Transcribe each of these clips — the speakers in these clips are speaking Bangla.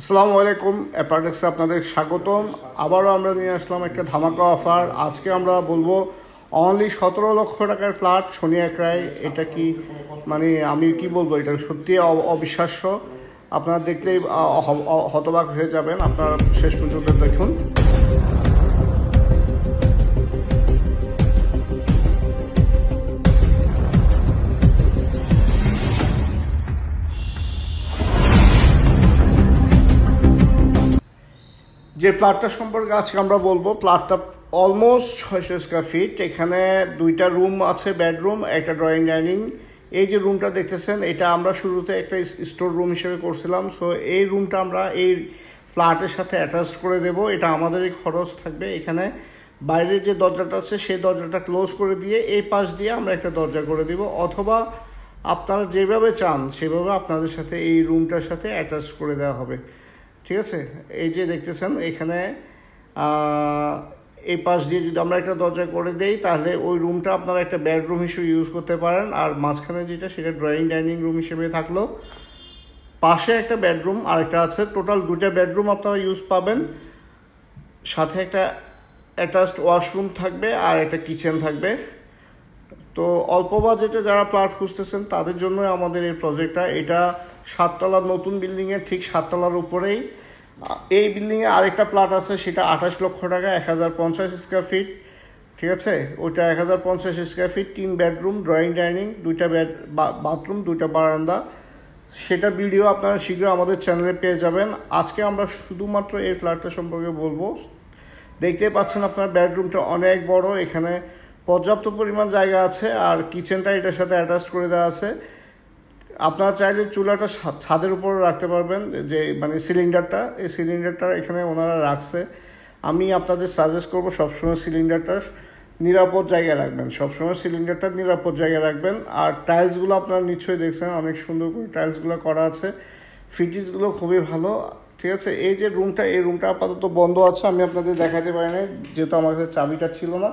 আসসালামু আলাইকুম, অ্যাপারটেক্সে আপনাদের স্বাগতম। আবারও আমরা নিয়ে আসলাম একটা ধামাকা অফার। আজকে আমরা বলবো অনলি 17 লক্ষ টাকার ফ্ল্যাট শনি একরায়। এটা কি মানে আমি কি বলবো, এটা সত্যি অবিশ্বাস্য। আপনারা দেখলেই হতবাক হয়ে যাবেন। আপনারা শেষ পর্যন্ত দেখুন। যে প্লটটা সম্পর্কে আজকে আমরা বলবো, প্লটটা অলমোস্ট 600 স্কোয়ার ফিট। এখানে দুইটা রুম আছে, বেডরুম, একটা ড্রয়িং ডাইনিং। এই যে রুমটা দেখতেছেন, এটা আমরা শুরুতে একটা স্টোর রুম হিসেবে করছিলাম। সো এই রুমটা আমরা এই ফ্ল্যাটের সাথে অ্যাটাচ করে দেব। এটা আমাদেরই খরচ থাকবে। এখানে বাইরের যে দরজাটা আছে সেই দরজাটা ক্লোজ করে দিয়ে এই পাশ দিয়ে আমরা একটা দরজা করে দিব, অথবা আপনারা যেভাবে চান সেভাবে আপনাদের সাথে এই রুমটার সাথে অ্যাটাচ করে দেওয়া হবে। ঠিক আছে, এই যে দেখতেছেন এখানে এই পাশ দিয়ে যদি আমরা একটা দরজা করে দেই, তাহলে ওই রুমটা আপনারা একটা বেডরুম হিসেবে ইউজ করতে পারেন। আর মাঝখানে যেটা, সেটা ড্রয়িং ডাইনিং রুম হিসেবে থাকলো। পাশে একটা বেডরুম আরেকটা আছে, টোটাল দুইটা বেডরুম আপনারা ইউজ পাবেন। সাথে একটা অ্যাটাচড ওয়াশরুম থাকবে আর একটা কিচেন থাকবে। তো অল্প বাজেটে যারা ফ্ল্যাট খুঁজতেছেন তাদের জন্য আমাদের এই প্রজেক্টটা। এটা 7 তলার নতুন বিল্ডিংয়ের ঠিক 7 তলার উপরেই। এই বিল্ডিংয়ে আরেকটা ফ্ল্যাট আছে, সেটা 28 লক্ষ টাকা, 1050 স্কোয়ার ফিট। ঠিক আছে, ওইটা 1050 square feet, 3 bedroom, drawing dining, দুইটা বাথরুম, দুইটা বারান্দা। সেটা ভিডিও আপনারা শীঘ্রই আমাদের চ্যানেলে পেয়ে যাবেন। আজকে আমরা শুধুমাত্র এই ফ্ল্যাটটা সম্পর্কে বলবো। দেখতেই পাচ্ছেন আপনার বেডরুমটা অনেক বড়, এখানে পর্যাপ্ত পরিমাণ জায়গা আছে। আর কিচেনটা এটার সাথে অ্যাটাচ করে দেওয়া আছে। আপনারা চাইলে চুলাটা ছাদের উপরে রাখতে পারবেন, যে মানে সিলিন্ডারটা, এই সিলিন্ডারটা এখানে ওনারা রাখছে। আমি আপনাদের সাজেস্ট করবো সবসময় সিলিন্ডারটা নিরাপদ জায়গায় রাখবেন, সবসময় সিলিন্ডারটা নিরাপদ জায়গায় রাখবেন। আর টাইলসগুলো আপনারা নিশ্চয়ই দেখছেন, অনেক সুন্দর করে টাইলসগুলো করা আছে, ফিটিংসগুলো খুবই ভালো। ঠিক আছে, এই যে রুমটা, এই রুমটা আপাতত বন্ধ আছে, আমি আপনাদের দেখাতে পারি না, যেহেতু আমার কাছে চাবিটা ছিল না।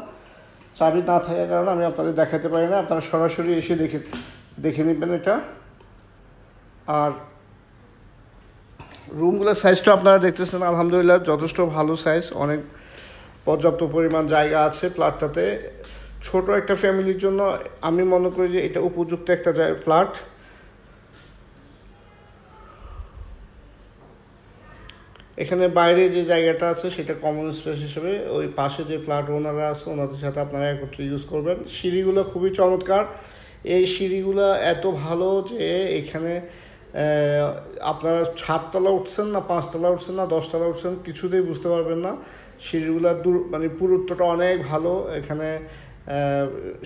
চাবি না থাকার কারণে আমি আপনাদের দেখাতে পারি না। আপনারা সরাসরি এসে দেখে নেবেন এটা। আর রুমগুলোর সাইজটা আপনারা দেখতেছেন, আলহামদুলিল্লাহ যথেষ্ট ভালো সাইজ, অনেক পর্যাপ্ত পরিমাণ জায়গা আছে ফ্ল্যাটটাতে। ছোট একটা ফ্যামিলির জন্য আমি মনে করি যে এটা উপযুক্ত একটা ফ্ল্যাট। এখানে বাইরে যে জায়গাটা আছে সেটা কমন স্পেস হিসেবে ওই পাশে যে ফ্ল্যাট ওনারা আছে ওনাদের সাথে আপনারা একত্রে ইউজ করবেন। সিঁড়িগুলো খুবই চমৎকার। এই সিঁড়িগুলো এত ভালো যে এখানে আপনারা 7 তলা উঠছেন না 5 তলা উঠছেন না 10 তলা উঠছেন কিছুতেই বুঝতে পারবেন না। সিঁড়িগুলো মানে পুরুত্বটা অনেক ভালো। এখানে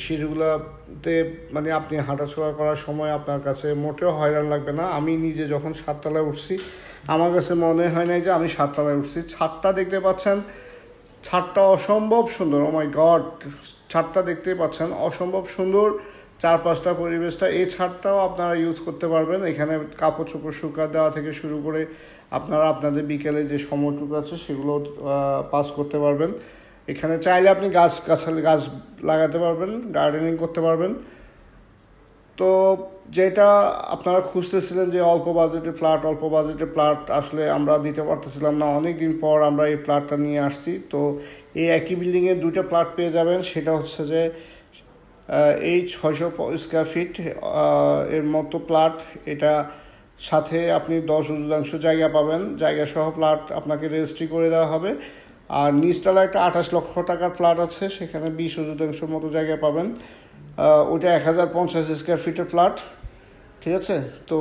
সিঁড়িগুলোতে মানে আপনি হাঁটাচলা করার সময় আপনার কাছে মোটেও হয়রান লাগবে না। আমি নিজে যখন 7 তলায় উঠছি, আমার কাছে মনে হয় নাই যে আমি 7 তলায় উঠছি। ছাদটা দেখতে পাচ্ছেন, ছাদটা অসম্ভব সুন্দর। ও মাই গড, ছাদটা দেখতে পাচ্ছেন অসম্ভব সুন্দর। চারপাশটা পরিবেশটা, এই ছাদটাও আপনারা ইউজ করতে পারবেন। এখানে কাপড় চোপড় শুকা দেওয়া থেকে শুরু করে আপনারা আপনাদের বিকেলে যে সময়টুকু আছে সেগুলো পাস করতে পারবেন। এখানে চাইলে আপনি গাছ লাগাতে পারবেন, গার্ডেনিং করতে পারবেন। তো যেটা আপনারা খুঁজতেছিলেন যে অল্প বাজেটের ফ্ল্যাট আসলে আমরা দিতে পারতেছিলাম না, অনেক দিন পর আমরা এই ফ্ল্যাটটা নিয়ে আসছি। তো এই একই বিল্ডিংয়ে দুইটা ফ্ল্যাট পেয়ে যাবেন। সেটা হচ্ছে যে এই 600 স্কোয়ার ফিট এর মতো ফ্ল্যাট। এটা সাথে আপনি 10 শতাংশ জায়গা পাবেন, জায়গা সহ ফ্ল্যাট আপনাকে রেজিস্ট্রি করে দেওয়া হবে। আর নিচতলায় একটা 28 লক্ষ টাকার ফ্ল্যাট আছে, সেখানে 20 শতাংশের মতো জায়গা পাবেন। ওইটা 1050 স্কোয়ার ফিটের ফ্ল্যাট। ঠিক আছে, তো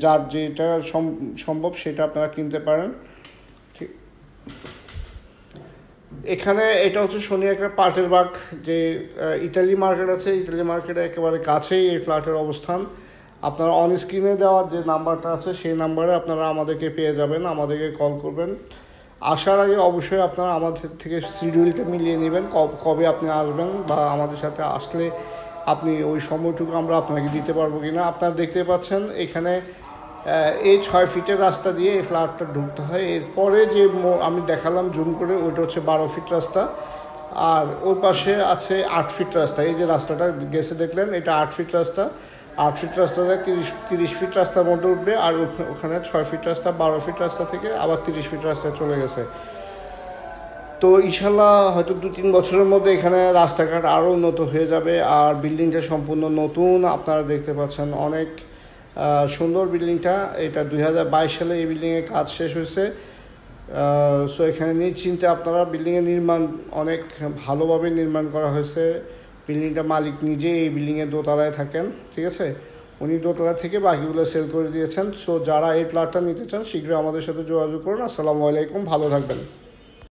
যার যেটা সম্ভব সেটা আপনারা কিনতে পারেন। ঠিক, এখানে এটা হচ্ছে শনি একটা পার্টের বাগ, যে ইটালি মার্কেট আছে, ইটালি মার্কেটে একেবারে কাছেই এই ফ্ল্যাটের অবস্থান। আপনারা অন স্ক্রিনে দেওয়া যে নাম্বারটা আছে সেই নাম্বারে আপনারা আমাদেরকে পেয়ে যাবেন, আমাদেরকে কল করবেন। আসার আগে অবশ্যই আপনারা আমাদের থেকে শিডিউলটা মিলিয়ে নেবেন, কবে আপনি আসবেন, বা আমাদের সাথে আসলে আপনি ওই সময়টুকু আমরা আপনাকে দিতে পারবো কি না। আপনারা দেখতে পাচ্ছেন এখানে এই 6 ফিটের রাস্তা দিয়ে এই ফ্ল্যাটটা ঢুকতে হয়। এরপরে যে আমি দেখালাম জুম করে, ওইটা হচ্ছে 12 ফিট রাস্তা। আর ওর পাশে আছে 8 ফিট রাস্তা। এই যে রাস্তাটা গেছে দেখলেন, এটা 8 ফিট রাস্তা। 8 ফিট রাস্তা যায় 30 ফিট রাস্তার মধ্যে উঠবে, আর ওখানে 6 ফিট রাস্তা, 12 ফিট রাস্তা থেকে আবার 30 ফিট রাস্তায় চলে গেছে। তো ইনশাল্লাহ হয়তো 2-3 বছরের মধ্যে এখানে রাস্তাঘাট আরও উন্নত হয়ে যাবে। আর বিল্ডিংটা সম্পূর্ণ নতুন, আপনারা দেখতে পাচ্ছেন অনেক সুন্দর বিল্ডিংটা। এটা 2022 সালে এই বিল্ডিংয়ের কাজ শেষ হয়েছে। সো এখানে নিশ্চিন্তে আপনারা বিল্ডিংয়ের নির্মাণ অনেক ভালোভাবে নির্মাণ করা হয়েছে। বিল্ডিংটা মালিক নিজে এই বিল্ডিংয়ের দোতলায় থাকেন, ঠিক আছে, উনি দোতলা থেকে বাকিগুলো সেল করে দিয়েছেন। সো যারা এই প্লটটা নিতে চান শীঘ্রই আমাদের সাথে যোগাযোগ করুন। আসসালামু আলাইকুম, ভালো থাকবেন।